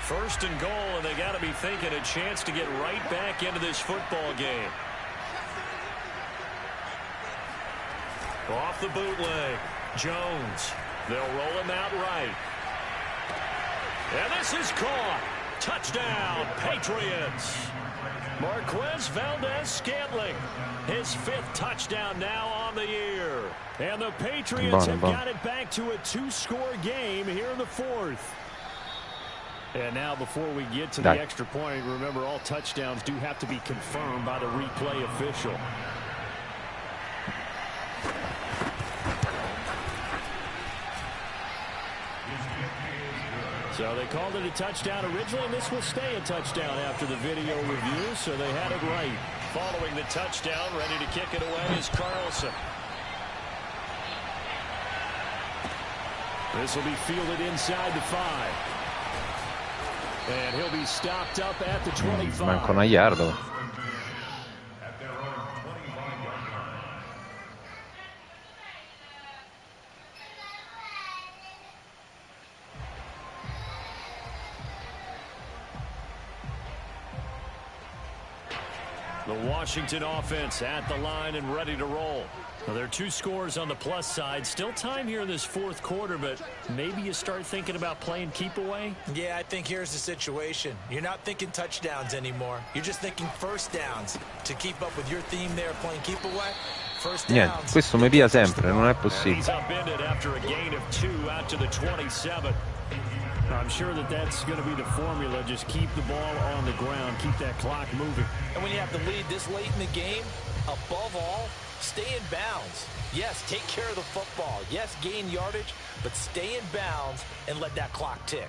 1st and goal, and they got to be thinking a chance to get right back into this football game. Off the bootleg. Jones. They'll roll him out right. And this is caught. Touchdown, Patriots. Marquez Valdez-Scantling. His 5th touchdown now on the year. And the Patriots have got it back to a 2-score game here in the 4th. And now before we get to the extra point, remember all touchdowns do have to be confirmed by the replay official. So they called it a touchdown originally, and this will stay a touchdown after the video review, so they had it right. Following the touchdown, ready to kick it away is Carlson. This will be fielded inside the 5. And he'll be stopped up at the 25. Manca una yarda. The Washington offense at the line and ready to roll. Well, there are 2 scores on the plus side. Still time here in this 4th quarter, but maybe you start thinking about playing keep away? Yeah, I think here's the situation. You're not thinking touchdowns anymore. You're just thinking first downs. To keep up with your theme there, playing keep away, first downs. Niente, questo mi pia sempre, non è possibile. He's upended after a gain of 2 out to the 27. I'm sure that that's going to be the formula. Just keep the ball on the ground. Keep that clock moving. And when you have the lead this late in the game, above all, stay in bounds. Yes, take care of the football. Yes, gain yardage, but stay in bounds and let that clock tick.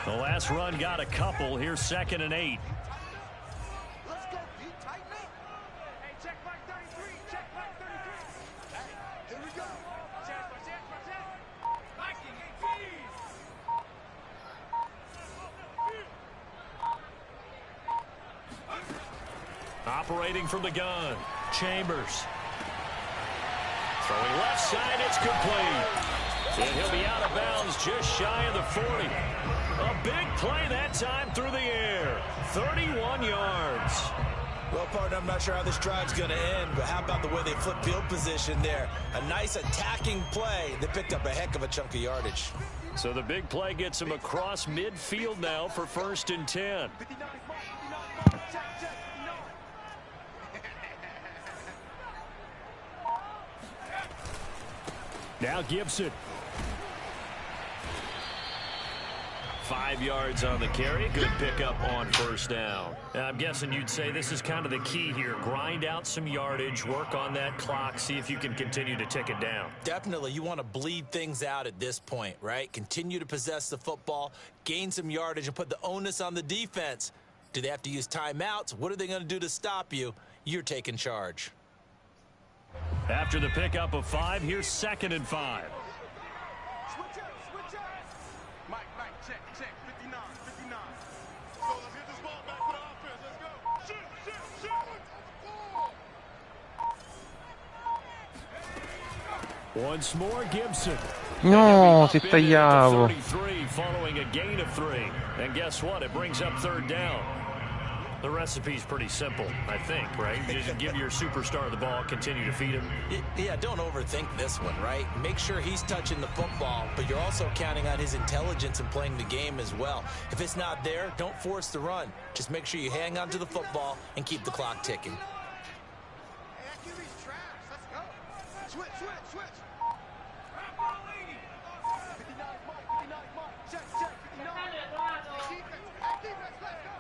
The last run got a couple. Here's 2nd and 8. Operating from the gun, Chambers. Throwing left side, it's complete. And he'll be out of bounds just shy of the 40. A big play that time through the air. 31 yards. Well, partner, I'm not sure how this drive's going to end, but how about the way they flip field position there? A nice attacking play that picked up a heck of a chunk of yardage. So the big play gets him across midfield now for 1st and 10. Now Gibson. 5 yards on the carry. Good pickup on first down. Now, I'm guessing you'd say this is kind of the key here. Grind out some yardage, work on that clock, see if you can continue to tick it down. Definitely, you want to bleed things out at this point, right? Continue to possess the football, gain some yardage, and put the onus on the defense. Do they have to use timeouts? What are they going to do to stop you? You're taking charge. After the pickup of 5, here's 2nd and 5. Switch up, switch up. Mike, check, 59, 59. So let's get this ball back to the offense. Let's go. Shoot. Once more, Gibson. No, si tagliavo. 33 following a gain of 3. And guess what? It brings up 3rd down. The recipe's pretty simple, I think, right? You just give your superstar the ball, continue to feed him. Yeah, don't overthink this one, right? Make sure he's touching the football, but you're also counting on his intelligence and playing the game as well. If it's not there, don't force the run. Just make sure you hang on to the football and keep the clock ticking. Hey, that QB's trash. Let's go. Switch. 59, Mike. Check, 59. Defense, let's go.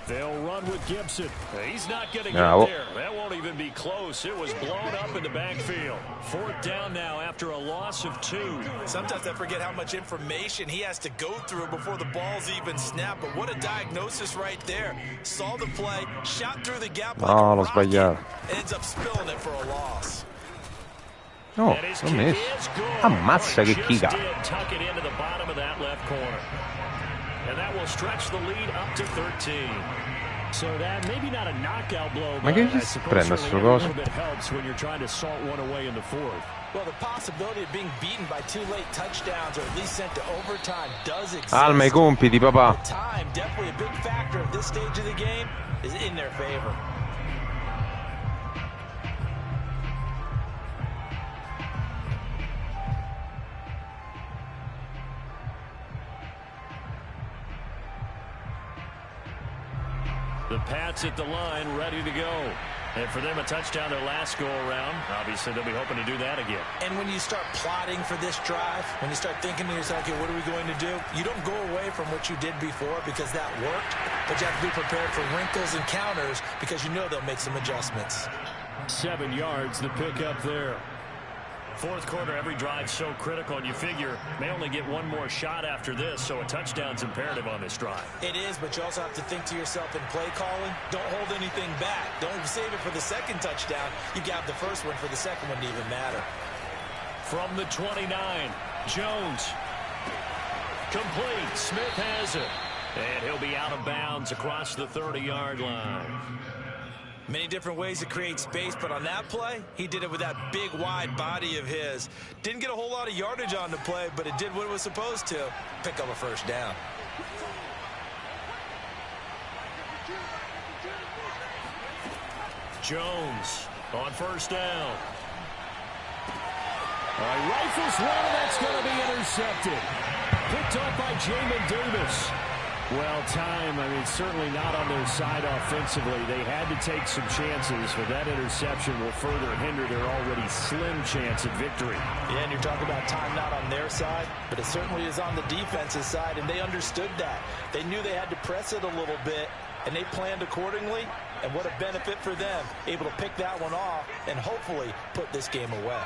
They'll run with Gibson. He's not going to get there. That won't even be close. It was blown up in the backfield. 4th down now after a loss of 2. Sometimes I forget how much information he has to go through before the ball's even snapped. But what a diagnosis right there. Saw the play, shot through the gap like a rocket, and ends up spilling it for a loss. No, l'ho messo. Ammazza che kick. Tuck it into the bottom of that left corner. And that will stretch the lead up to 13. So that maybe not a knockout blow, Ma che but si prende sto coso? it helps when you're trying to salt one away in the 4th. Well, the possibility of being beaten by 2 late touchdowns or at least sent to overtime does exist. Alma i compiti, papà. Time, definitely a big factor at this stage of the game, is in their favor. The Pats at the line, ready to go. And for them, a touchdown their last go-around. Obviously, they'll be hoping to do that again. And when you start plotting for this drive, when you start thinking to yourself, okay, what are we going to do? You don't go away from what you did before because that worked, but you have to be prepared for wrinkles and counters because you know they'll make some adjustments. 7 yards, the pickup there. 4th quarter, every drive so critical, and you figure may only get one more shot after this, so a touchdown's imperative on this drive. It is, but you also have to think to yourself in play calling, don't hold anything back. Don't save it for the 2nd touchdown. You got the 1st one for the 2nd one to even matter. From the 29, Jones. Complete. Smith has it. And he'll be out of bounds across the 30-yard line. Many different ways to create space, but on that play, he did it with that big, wide body of his. Didn't get a whole lot of yardage on the play, but it did what it was supposed to. Pick up a 1st down. Jones on 1st down. Rifles one, and that's going to be intercepted. Picked up by Jamin Davis. Well, time, I mean, certainly not on their side offensively. They had to take some chances, but that interception will further hinder their already slim chance at victory. Yeah, and you're talking about time not on their side, but it certainly is on the defense's side, and they understood that. They knew they had to press it a little bit, and they planned accordingly, and what a benefit for them, able to pick that one off and hopefully put this game away.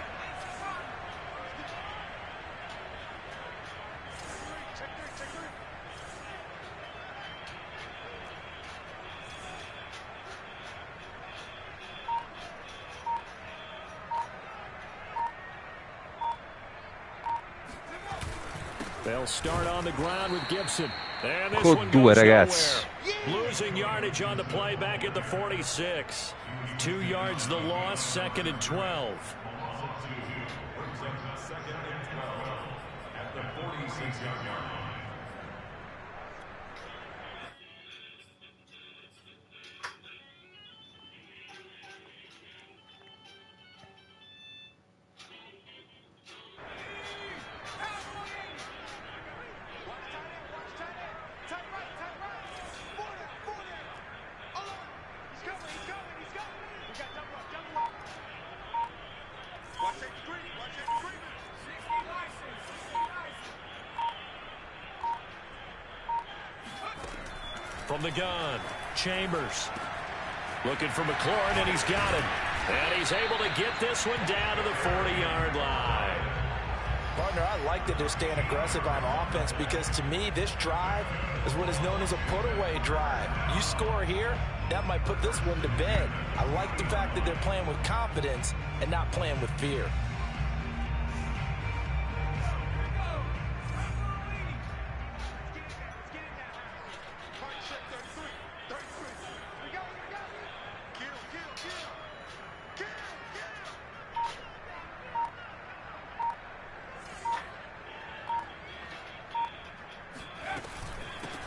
They'll start on the ground with Gibson. And this Con one due, goes ragazzi. nowhere. Losing yardage on the play back at the 46. 2 yards the loss, 2nd and 12. Brings up 2nd and 12 at the 46-yard line. From the gun, Chambers. Looking for McLaurin, and he's got it. And he's able to get this one down to the 40-yard line. Partner, I like that they're staying aggressive on offense because to me, this drive is what is known as a put-away drive. You score here, that might put this one to bed. I like the fact that they're playing with confidence and not playing with fear.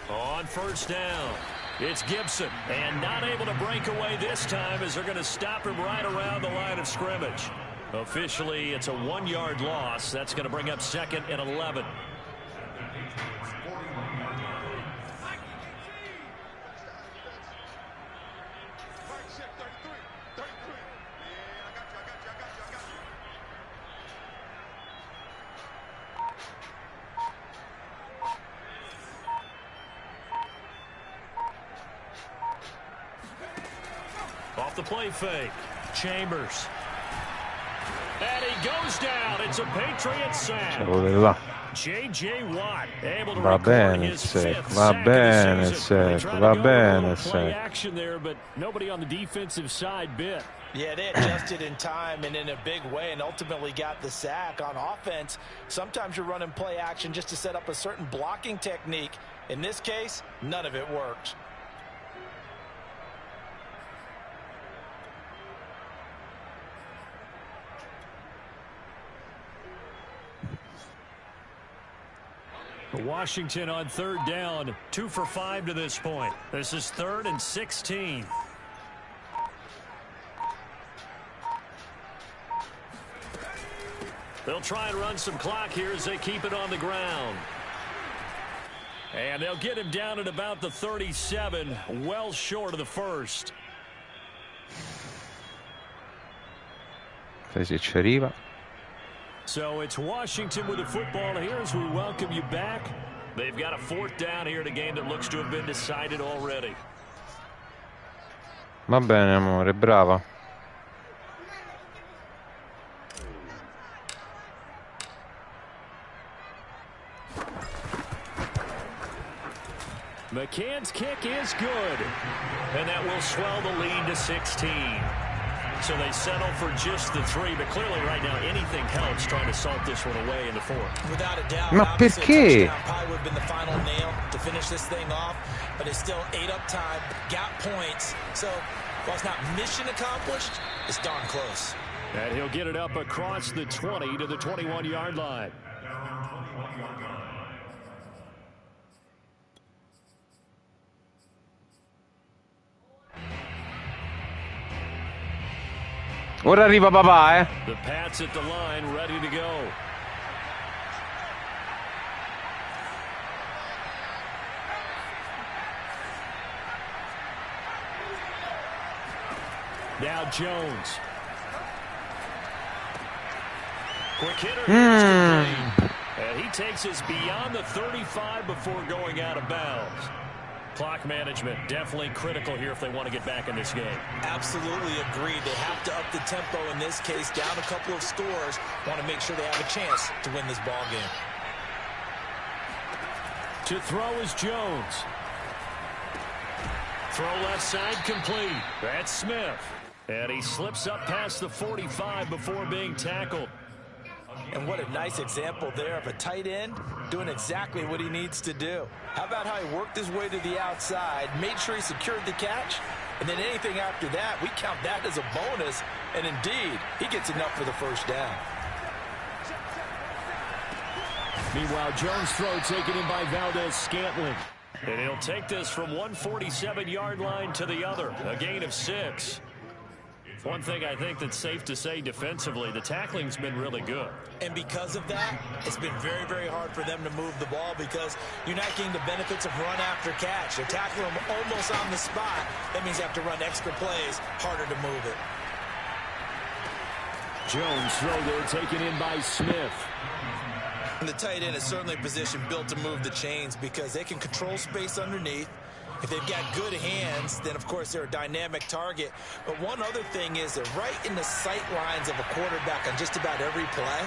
On first down, it's Gibson, and not able to break away this time as they're going to stop him right around the line of scrimmage. Officially, it's a 1-yard loss. That's going to bring up 2nd and 11. Off the play fake, Chambers. And he goes down. It's a Patriots sack. J.J. Watt able to record his 5th sack of the season. Va bene, play action there, but nobody on the defensive side bit. Yeah, they adjusted in time and in a big way and ultimately got the sack. On offense, sometimes you're running play action just to set up a certain blocking technique. In this case, none of it worked. Washington on 3rd down, 2 for 5 to this point. This is 3rd and 16. They'll try and run some clock here as they keep it on the ground. And they'll get him down at about the 37, well short of the first. Se ci arriva. So it's Washington with the football here as we welcome you back. They've got a 4th down here in a game that looks to have been decided already. Va bene, amore, brava. McCann's kick is good. And that will swell the lead to 16. So they settle for just the 3, but clearly right now anything helps trying to salt this one away in the 4th. Without a doubt, Ma perché? Probably would have been the final nail to finish this thing off, but it's still 8 up time, got points. So while it's not mission accomplished, it's darn close. And he'll get it up across the 20 to the 21-yard line. Ora arriva papà, eh? The Pats at the line, ready to go. Now Jones. Quick hitter. And he takes us beyond the 35 before going out of bounds. Clock management definitely critical here if they want to get back in this game. Absolutely agreed. They have to up the tempo in this case, down a couple of scores. Want to make sure they have a chance to win this ball game. To throw is Jones. Throw left side complete. That's Smith. And he slips up past the 45 before being tackled. And what a nice example there of a tight end doing exactly what he needs to do. How about how he worked his way to the outside, made sure he secured the catch, and then anything after that, we count that as a bonus. And indeed, he gets enough for the first down. Meanwhile, Jones' throw taken in by Valdez-Scantling. And he'll take this from 147-yard line to the other, a gain of 6. One thing I think that's safe to say defensively, the tackling's been really good. And because of that, it's been very, very hard for them to move the ball because you're not getting the benefits of run after catch. They're tackling them almost on the spot. That means you have to run extra plays, harder to move it. Jones' throw there taken in by Smith. And the tight end is certainly a position built to move the chains because they can control space underneath. If they've got good hands, then of course they're a dynamic target. But one other thing is they're right in the sight lines of a quarterback on just about every play.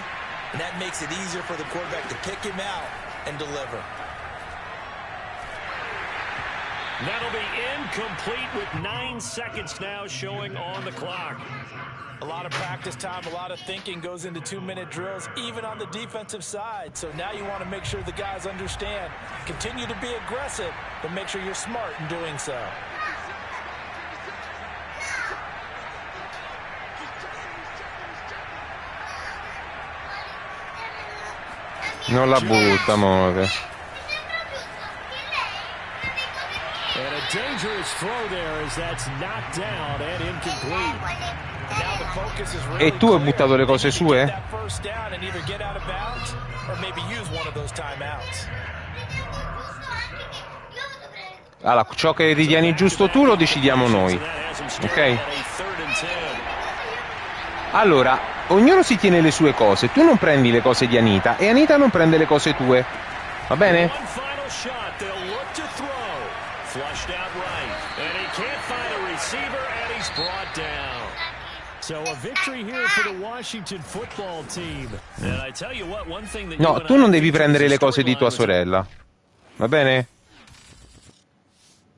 And that makes it easier for the quarterback to pick him out and deliver. That'll be incomplete with 9 seconds now showing on the clock. A lot of practice time, a lot of thinking goes into 2-minute drills, even on the defensive side. So now you want to make sure the guys understand. Continue to be aggressive, but make sure you're smart in doing so. Non la butta, amore. And a dangerous throw there as that's knocked down and incomplete. E tu hai buttato le cose sue? Allora, ciò che ritieni giusto tu lo decidiamo noi, ok? Allora, ognuno si tiene le sue cose. Tu non prendi le cose di Anita e Anita non prende le cose tue, va bene? No, tu non devi prendere le cose di tua sorella, va bene?